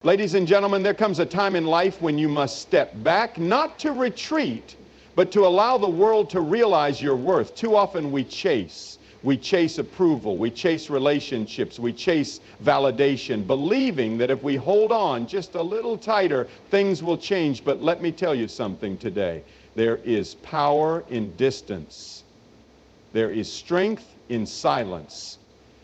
Ladies and gentlemen, there comes a time in life when you must step back, not to retreat, but to allow the world to realize your worth. Too often we chase. We chase approval, we chase relationships, we chase validation, believing that if we hold on just a little tighter, things will change. But let me tell you something today. There is power in distance. There is strength in silence.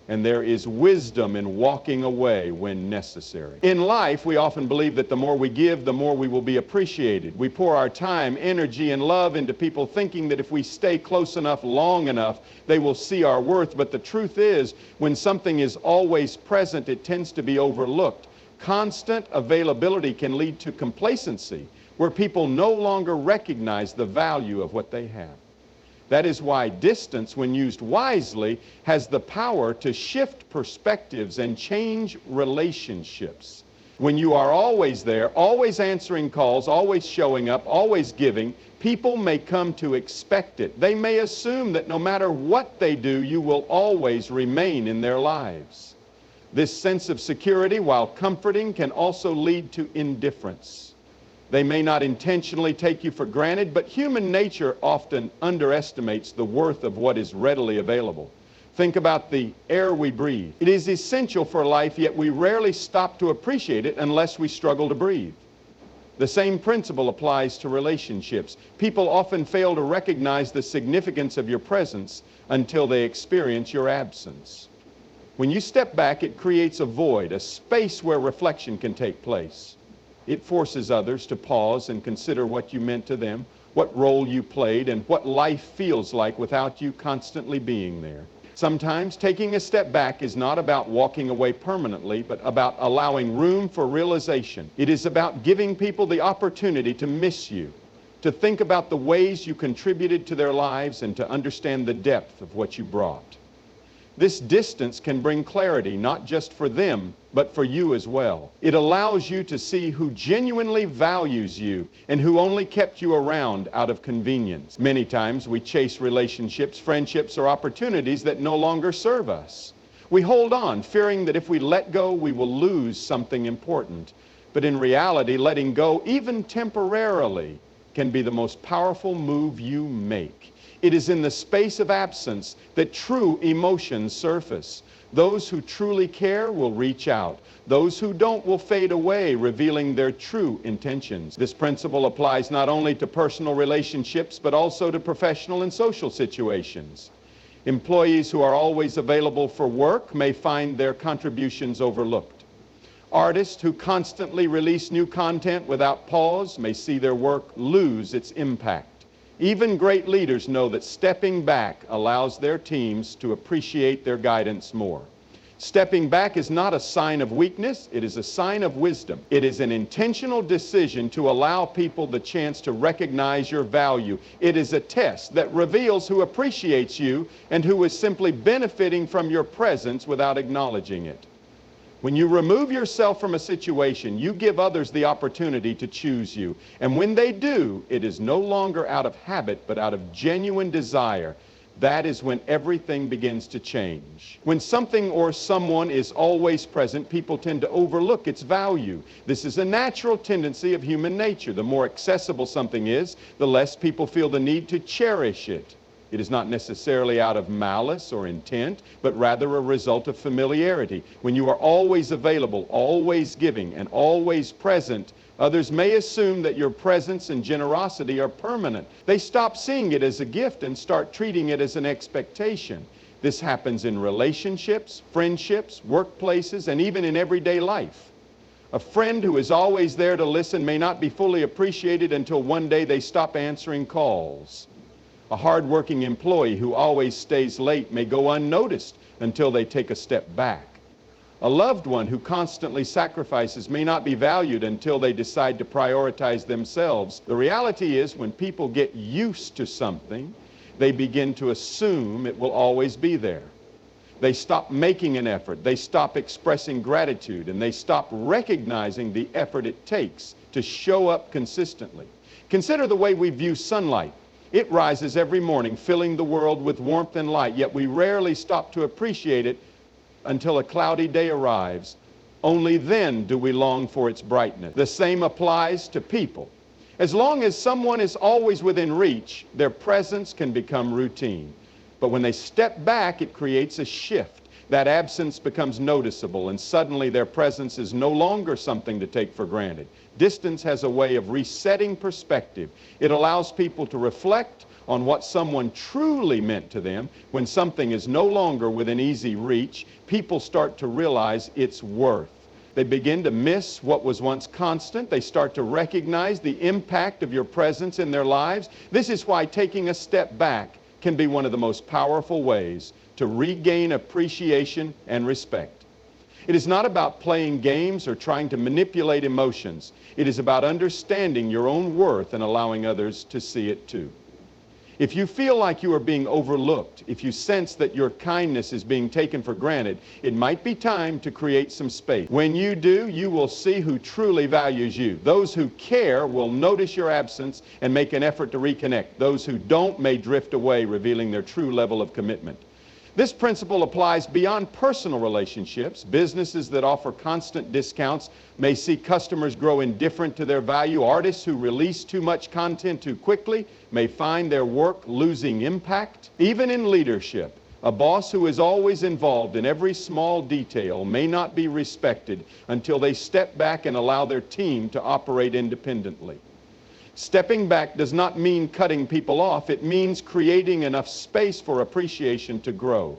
And there is wisdom in walking away when necessary. In life, we often believe that the more we give, the more we will be appreciated. We pour our time, energy, and love into people thinking that if we stay close enough, long enough, they will see our worth. But the truth is, when something is always present, it tends to be overlooked. Constant availability can lead to complacency, where people no longer recognize the value of what they have. That is why distance, when used wisely, has the power to shift perspectives and change relationships. When you are always there, always answering calls, always showing up, always giving, people may come to expect it. They may assume that no matter what they do, you will always remain in their lives. This sense of security, while comforting, can also lead to indifference. They may not intentionally take you for granted, but human nature often underestimates the worth of what is readily available. Think about the air we breathe. It is essential for life, yet we rarely stop to appreciate it unless we struggle to breathe. The same principle applies to relationships. People often fail to recognize the significance of your presence until they experience your absence. When you step back, it creates a void, a space where reflection can take place. It forces others to pause and consider what you meant to them, what role you played, and what life feels like without you constantly being there. Sometimes taking a step back is not about walking away permanently, but about allowing room for realization. It is about giving people the opportunity to miss you, to think about the ways you contributed to their lives, and to understand the depth of what you brought. This distance can bring clarity, not just for them, but for you as well. It allows you to see who genuinely values you and who only kept you around out of convenience. Many times we chase relationships, friendships, or opportunities that no longer serve us. We hold on, fearing that if we let go, we will lose something important. But in reality, letting go, even temporarily, can be the most powerful move you make. It is in the space of absence that true emotions surface. Those who truly care will reach out. Those who don't will fade away, revealing their true intentions. This principle applies not only to personal relationships, but also to professional and social situations. Employees who are always available for work may find their contributions overlooked. Artists who constantly release new content without pause may see their work lose its impact. Even great leaders know that stepping back allows their teams to appreciate their guidance more. Stepping back is not a sign of weakness, it is a sign of wisdom. It is an intentional decision to allow people the chance to recognize your value. It is a test that reveals who appreciates you and who is simply benefiting from your presence without acknowledging it. When you remove yourself from a situation, you give others the opportunity to choose you. And when they do, it is no longer out of habit, but out of genuine desire. That is when everything begins to change. When something or someone is always present, people tend to overlook its value. This is a natural tendency of human nature. The more accessible something is, the less people feel the need to cherish it. It is not necessarily out of malice or intent, but rather a result of familiarity. When you are always available, always giving, and always present, others may assume that your presence and generosity are permanent. They stop seeing it as a gift and start treating it as an expectation. This happens in relationships, friendships, workplaces, and even in everyday life. A friend who is always there to listen may not be fully appreciated until one day they stop answering calls. A hard-working employee who always stays late may go unnoticed until they take a step back. A loved one who constantly sacrifices may not be valued until they decide to prioritize themselves. The reality is, when people get used to something, they begin to assume it will always be there. They stop making an effort, they stop expressing gratitude, and they stop recognizing the effort it takes to show up consistently. Consider the way we view sunlight. It rises every morning, filling the world with warmth and light, yet we rarely stop to appreciate it until a cloudy day arrives. Only then do we long for its brightness. The same applies to people. As long as someone is always within reach, their presence can become routine. But when they step back, it creates a shift. That absence becomes noticeable, and suddenly their presence is no longer something to take for granted. Distance has a way of resetting perspective. It allows people to reflect on what someone truly meant to them. When something is no longer within easy reach, people start to realize its worth. They begin to miss what was once constant. They start to recognize the impact of your presence in their lives. This is why taking a step back can be one of the most powerful ways to regain appreciation and respect. It is not about playing games or trying to manipulate emotions. It is about understanding your own worth and allowing others to see it too. If you feel like you are being overlooked, if you sense that your kindness is being taken for granted, it might be time to create some space. When you do, you will see who truly values you. Those who care will notice your absence and make an effort to reconnect. Those who don't may drift away, revealing their true level of commitment. This principle applies beyond personal relationships. Businesses that offer constant discounts may see customers grow indifferent to their value. Artists who release too much content too quickly may find their work losing impact. Even in leadership, a boss who is always involved in every small detail may not be respected until they step back and allow their team to operate independently. Stepping back does not mean cutting people off. It means creating enough space for appreciation to grow.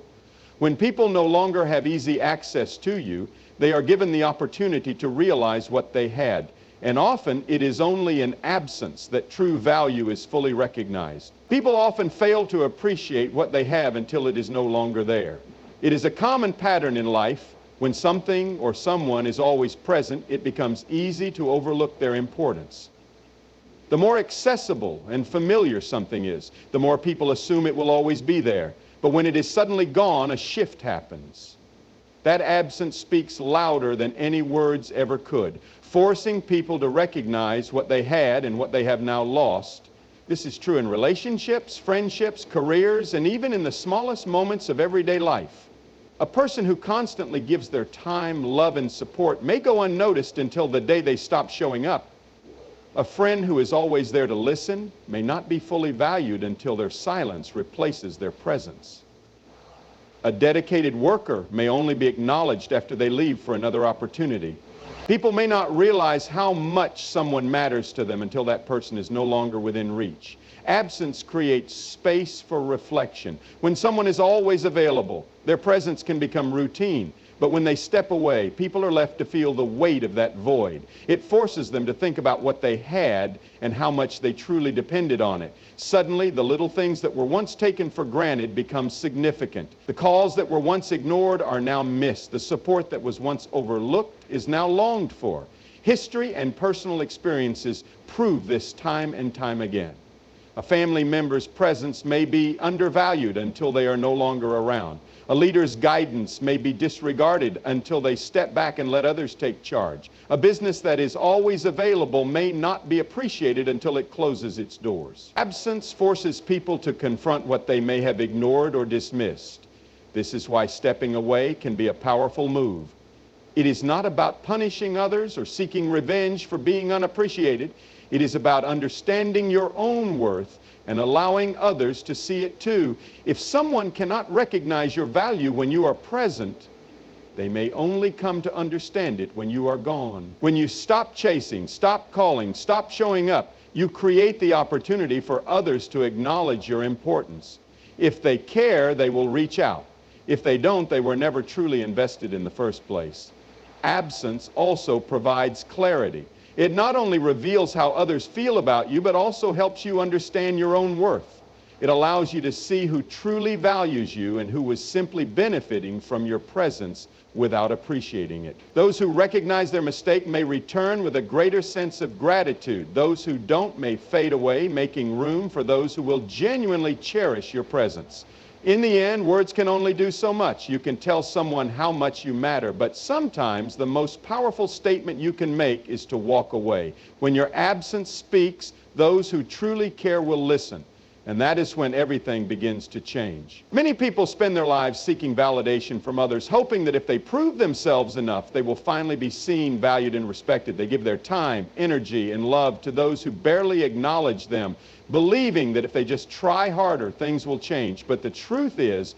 When people no longer have easy access to you, they are given the opportunity to realize what they had. And often it is only in absence that true value is fully recognized. People often fail to appreciate what they have until it is no longer there. It is a common pattern in life. When something or someone is always present, it becomes easy to overlook their importance. The more accessible and familiar something is, the more people assume it will always be there. But when it is suddenly gone, a shift happens. That absence speaks louder than any words ever could, forcing people to recognize what they had and what they have now lost. This is true in relationships, friendships, careers, and even in the smallest moments of everyday life. A person who constantly gives their time, love, and support may go unnoticed until the day they stop showing up. A friend who is always there to listen may not be fully valued until their silence replaces their presence. A dedicated worker may only be acknowledged after they leave for another opportunity. People may not realize how much someone matters to them until that person is no longer within reach. Absence creates space for reflection. When someone is always available, their presence can become routine. But when they step away, people are left to feel the weight of that void. It forces them to think about what they had and how much they truly depended on it. Suddenly, the little things that were once taken for granted become significant. The calls that were once ignored are now missed. The support that was once overlooked is now longed for. History and personal experiences prove this time and time again. A family member's presence may be undervalued until they are no longer around. A leader's guidance may be disregarded until they step back and let others take charge. A business that is always available may not be appreciated until it closes its doors. Absence forces people to confront what they may have ignored or dismissed. This is why stepping away can be a powerful move. It is not about punishing others or seeking revenge for being unappreciated. It is about understanding your own worth and allowing others to see it too. If someone cannot recognize your value when you are present, they may only come to understand it when you are gone. When you stop chasing, stop calling, stop showing up, you create the opportunity for others to acknowledge your importance. If they care, they will reach out. If they don't, they were never truly invested in the first place. Absence also provides clarity. It not only reveals how others feel about you, but also helps you understand your own worth. It allows you to see who truly values you and who was simply benefiting from your presence without appreciating it. Those who recognize their mistake may return with a greater sense of gratitude. Those who don't may fade away, making room for those who will genuinely cherish your presence. In the end, words can only do so much. You can tell someone how much you matter, but sometimes the most powerful statement you can make is to walk away. When your absence speaks, those who truly care will listen. And that is when everything begins to change. Many people spend their lives seeking validation from others, hoping that if they prove themselves enough, they will finally be seen, valued, and respected. They give their time, energy, and love to those who barely acknowledge them, believing that if they just try harder, things will change. But the truth is,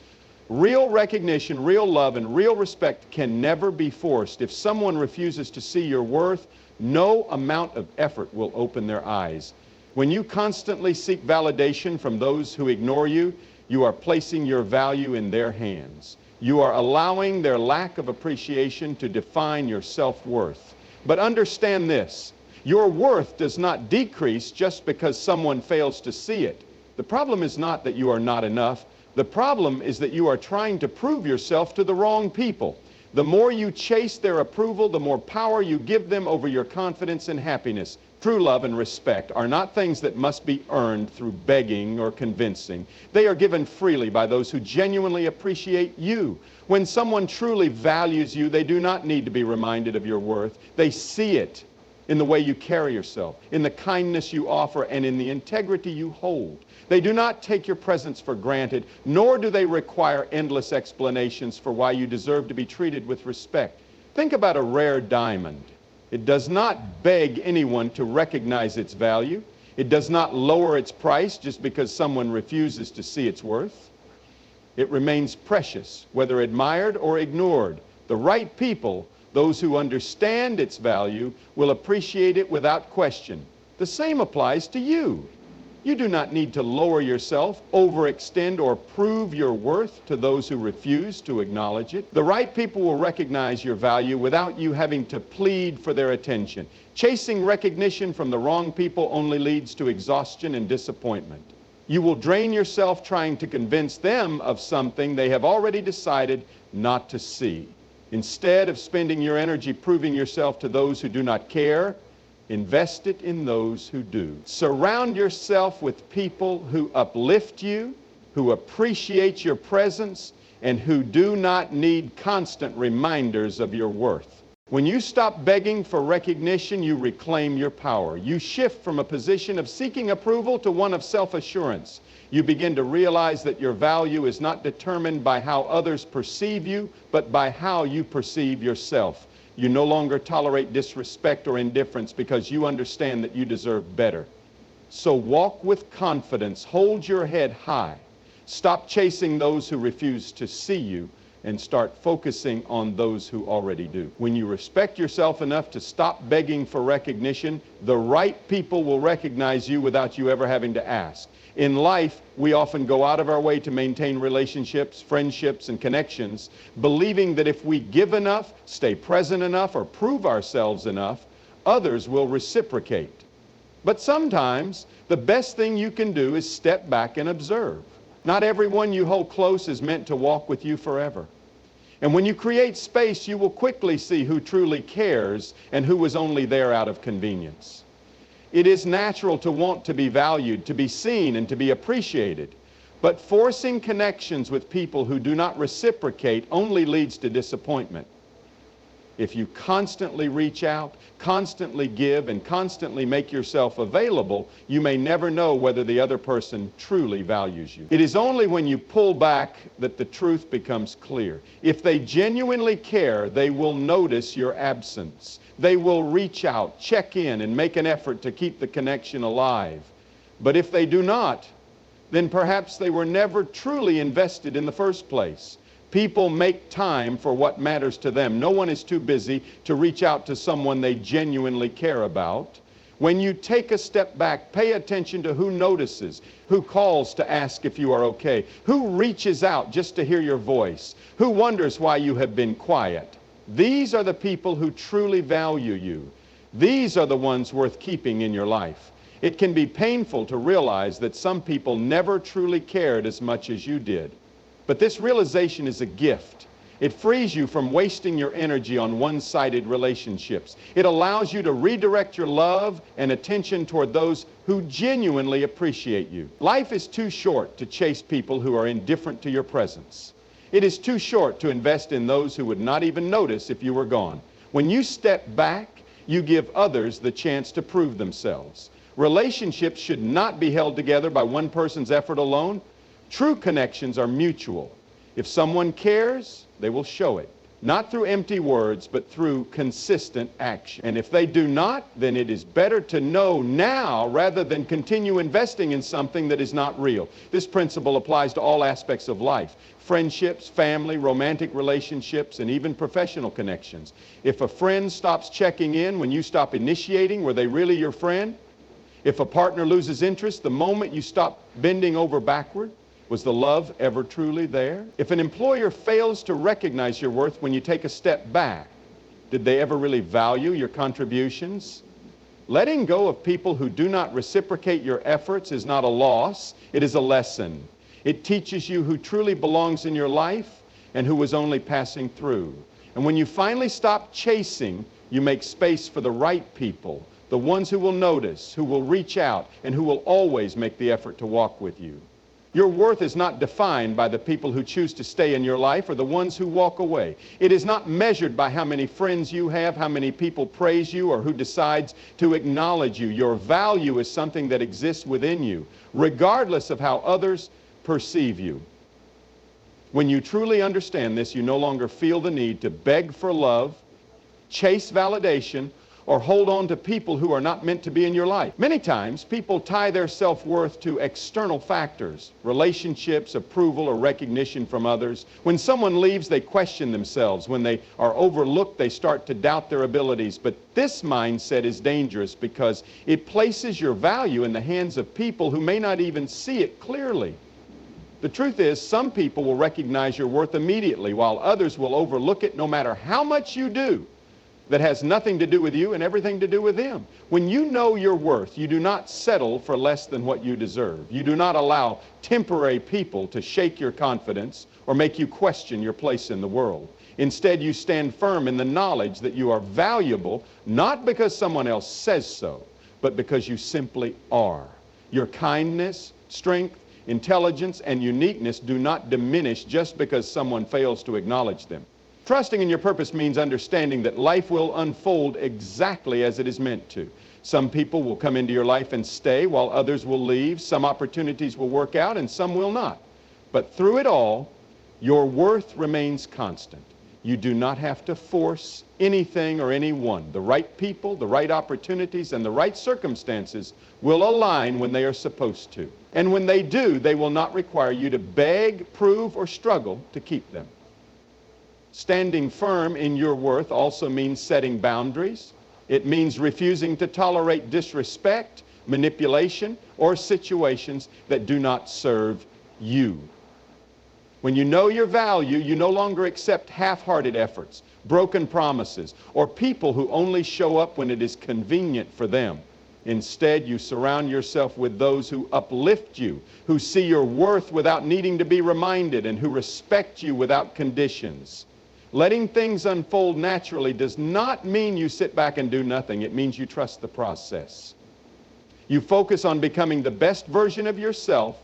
real recognition, real love, and real respect can never be forced. If someone refuses to see your worth, no amount of effort will open their eyes. When you constantly seek validation from those who ignore you, you are placing your value in their hands. You are allowing their lack of appreciation to define your self-worth. But understand this, your worth does not decrease just because someone fails to see it. The problem is not that you are not enough. The problem is that you are trying to prove yourself to the wrong people. The more you chase their approval, the more power you give them over your confidence and happiness. True love and respect are not things that must be earned through begging or convincing. They are given freely by those who genuinely appreciate you. When someone truly values you, they do not need to be reminded of your worth. They see it in the way you carry yourself, in the kindness you offer, and in the integrity you hold. They do not take your presence for granted, nor do they require endless explanations for why you deserve to be treated with respect. Think about a rare diamond. It does not beg anyone to recognize its value. It does not lower its price just because someone refuses to see its worth. It remains precious, whether admired or ignored. The right people, those who understand its value, will appreciate it without question. The same applies to you. You do not need to lower yourself, overextend, or prove your worth to those who refuse to acknowledge it. The right people will recognize your value without you having to plead for their attention. Chasing recognition from the wrong people only leads to exhaustion and disappointment. You will drain yourself trying to convince them of something they have already decided not to see. Instead of spending your energy proving yourself to those who do not care, invest it in those who do. Surround yourself with people who uplift you, who appreciate your presence, and who do not need constant reminders of your worth. When you stop begging for recognition, you reclaim your power. You shift from a position of seeking approval to one of self-assurance. You begin to realize that your value is not determined by how others perceive you, but by how you perceive yourself. You no longer tolerate disrespect or indifference because you understand that you deserve better. So walk with confidence. Hold your head high. Stop chasing those who refuse to see you and start focusing on those who already do. When you respect yourself enough to stop begging for recognition, the right people will recognize you without you ever having to ask. In life, we often go out of our way to maintain relationships, friendships, and connections, believing that if we give enough, stay present enough, or prove ourselves enough, others will reciprocate. But sometimes, the best thing you can do is step back and observe. Not everyone you hold close is meant to walk with you forever. And when you create space, you will quickly see who truly cares and who was only there out of convenience. It is natural to want to be valued, to be seen, and to be appreciated. But forcing connections with people who do not reciprocate only leads to disappointment. If you constantly reach out, constantly give, and constantly make yourself available, you may never know whether the other person truly values you. It is only when you pull back that the truth becomes clear. If they genuinely care, they will notice your absence. They will reach out, check in, and make an effort to keep the connection alive. But if they do not, then perhaps they were never truly invested in the first place. People make time for what matters to them. No one is too busy to reach out to someone they genuinely care about. When you take a step back, pay attention to who notices, who calls to ask if you are okay, who reaches out just to hear your voice, who wonders why you have been quiet. These are the people who truly value you. These are the ones worth keeping in your life. It can be painful to realize that some people never truly cared as much as you did. But this realization is a gift. It frees you from wasting your energy on one-sided relationships. It allows you to redirect your love and attention toward those who genuinely appreciate you. Life is too short to chase people who are indifferent to your presence. It is too short to invest in those who would not even notice if you were gone. When you step back, you give others the chance to prove themselves. Relationships should not be held together by one person's effort alone. True connections are mutual. If someone cares, they will show it. Not through empty words, but through consistent action. And if they do not, then it is better to know now rather than continue investing in something that is not real. This principle applies to all aspects of life: friendships, family, romantic relationships, and even professional connections. If a friend stops checking in when you stop initiating, were they really your friend? If a partner loses interest the moment you stop bending over backward, was the love ever truly there? If an employer fails to recognize your worth when you take a step back, did they ever really value your contributions? Letting go of people who do not reciprocate your efforts is not a loss, it is a lesson. It teaches you who truly belongs in your life and who was only passing through. And when you finally stop chasing, you make space for the right people, the ones who will notice, who will reach out, and who will always make the effort to walk with you. Your worth is not defined by the people who choose to stay in your life or the ones who walk away. It is not measured by how many friends you have, how many people praise you, or who decides to acknowledge you. Your value is something that exists within you, regardless of how others perceive you. When you truly understand this, you no longer feel the need to beg for love, chase validation, or hold on to people who are not meant to be in your life. Many times, people tie their self-worth to external factors, relationships, approval, or recognition from others. When someone leaves, they question themselves. When they are overlooked, they start to doubt their abilities. But this mindset is dangerous because it places your value in the hands of people who may not even see it clearly. The truth is, some people will recognize your worth immediately, while others will overlook it no matter how much you do. That has nothing to do with you and everything to do with them. When you know your worth, you do not settle for less than what you deserve. You do not allow temporary people to shake your confidence or make you question your place in the world. Instead, you stand firm in the knowledge that you are valuable, not because someone else says so, but because you simply are. Your kindness, strength, intelligence, and uniqueness do not diminish just because someone fails to acknowledge them. Trusting in your purpose means understanding that life will unfold exactly as it is meant to. Some people will come into your life and stay, while others will leave. Some opportunities will work out and some will not. But through it all, your worth remains constant. You do not have to force anything or anyone. The right people, the right opportunities, and the right circumstances will align when they are supposed to. And when they do, they will not require you to beg, prove, or struggle to keep them. Standing firm in your worth also means setting boundaries. It means refusing to tolerate disrespect, manipulation, or situations that do not serve you. When you know your value, you no longer accept half-hearted efforts, broken promises, or people who only show up when it is convenient for them. Instead, you surround yourself with those who uplift you, who see your worth without needing to be reminded, and who respect you without conditions. Letting things unfold naturally does not mean you sit back and do nothing. It means you trust the process. You focus on becoming the best version of yourself,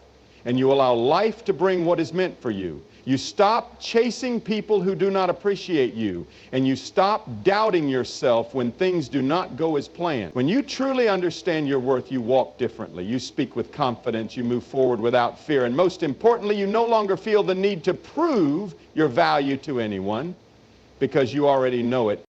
and you allow life to bring what is meant for you. You stop chasing people who do not appreciate you, and you stop doubting yourself when things do not go as planned. When you truly understand your worth, you walk differently. You speak with confidence. You move forward without fear. And most importantly, you no longer feel the need to prove your value to anyone because you already know it.